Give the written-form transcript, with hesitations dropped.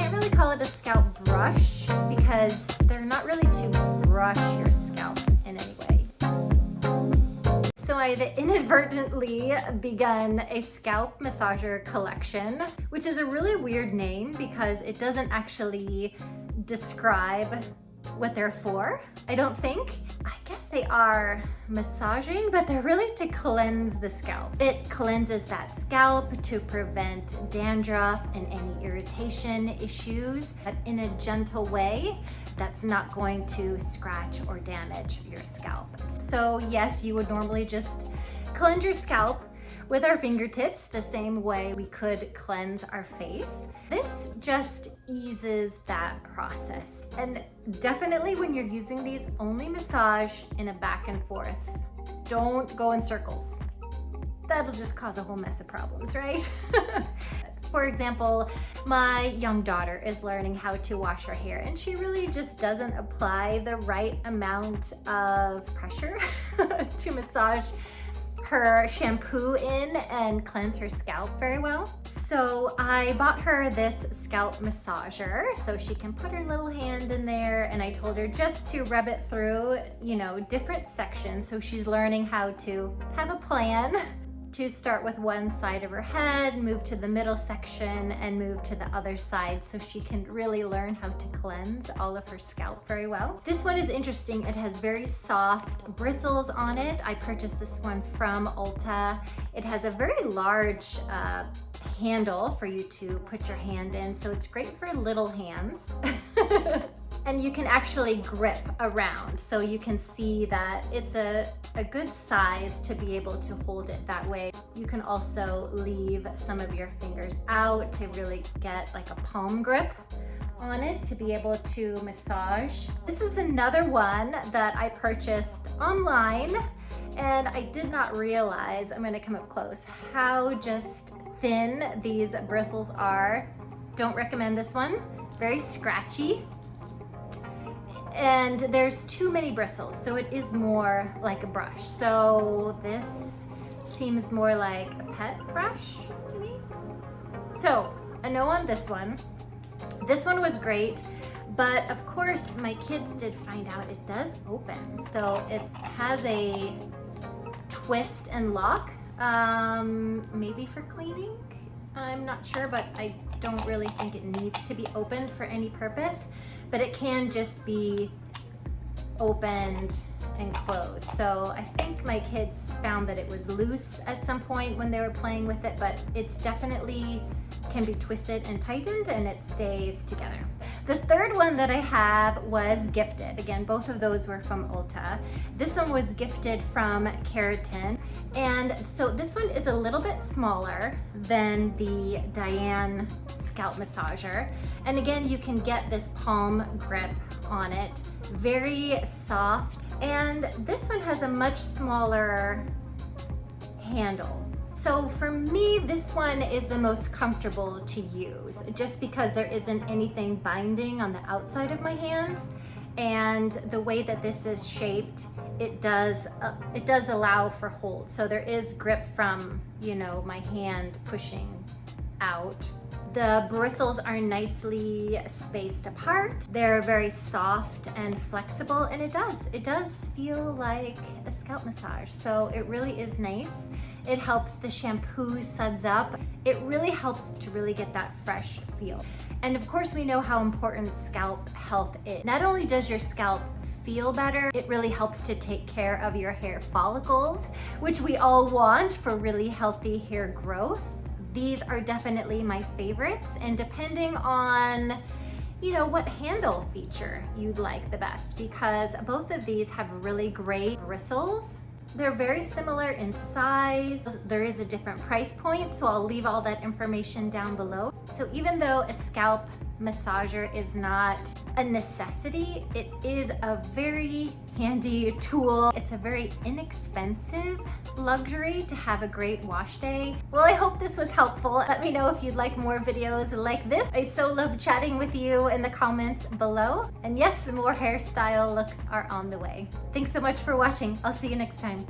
can't really call it a scalp brush because they're not really to brush your scalp in any way. So I've inadvertently begun a scalp massager collection, which is a really weird name because it doesn't actually describe what they're for, I don't think. I guess they are massaging, but they're really to cleanse the scalp. It cleanses that scalp to prevent dandruff and any irritation issues, but in a gentle way that's not going to scratch or damage your scalp. So yes, you would normally just cleanse your scalp with our fingertips the same way we could cleanse our face. This just eases that process. And definitely when you're using these, only massage in a back and forth. Don't go in circles. That'll just cause a whole mess of problems, right? For example, my young daughter is learning how to wash her hair, and she really just doesn't apply the right amount of pressure to massage her shampoo in and cleanse her scalp very well. So I bought her this scalp massager so she can put her little hand in there, and I told her just to rub it through, different sections, so she's learning how to have a plan to start with one side of her head, move to the middle section, and move to the other side so she can really learn how to cleanse all of her scalp very well. This one is interesting. It has very soft bristles on it. I purchased this one from Ulta. It has a very large handle for you to put your hand in, so it's great for little hands. And you can actually grip around, so you can see that it's a good size to be able to hold it that way. You can also leave some of your fingers out to really get like a palm grip on it to be able to massage. This is another one that I purchased online, and I did not realize, I'm gonna come up close, how just thin these bristles are. Don't recommend this one. Very scratchy. And there's too many bristles, so it is more like a brush. So this seems more like a pet brush to me. So a no on this one. This one was great, but of course my kids did find out it does open. So it has a twist and lock, maybe for cleaning. I'm not sure, but I don't really think it needs to be opened for any purpose, but it can just be opened and closed. So I think my kids found that it was loose at some point when they were playing with it, but it's definitely can be twisted and tightened, and it stays together. The third one that I have was gifted. Again, both of those were from Ulta. This one was gifted from Keratin. And so this one is a little bit smaller than the Diane scalp massager. And again, you can get this palm grip on it. Very soft. And this one has a much smaller handle. So for me, this one is the most comfortable to use just because there isn't anything binding on the outside of my hand. And the way that this is shaped, it does allow for hold. So there is grip from, my hand pushing out. The bristles are nicely spaced apart. They're very soft and flexible, and it does feel like a scalp massage. So it really is nice. It helps the shampoo suds up. It really helps to really get that fresh feel. And of course, we know how important scalp health is. Not only does your scalp feel better, it really helps to take care of your hair follicles, which we all want for really healthy hair growth. These are definitely my favorites, and depending on what handle feature you'd like the best, because both of these have really great bristles. They're very similar in size. There is a different price point, so I'll leave all that information down below. So even though a scalp massager is not a necessity, it is a very handy tool. It's a very inexpensive luxury to have a great wash day. Well, I hope this was helpful. Let me know if you'd like more videos like this. I so love chatting with you in the comments below. And yes, more hairstyle looks are on the way. Thanks so much for watching. I'll see you next time.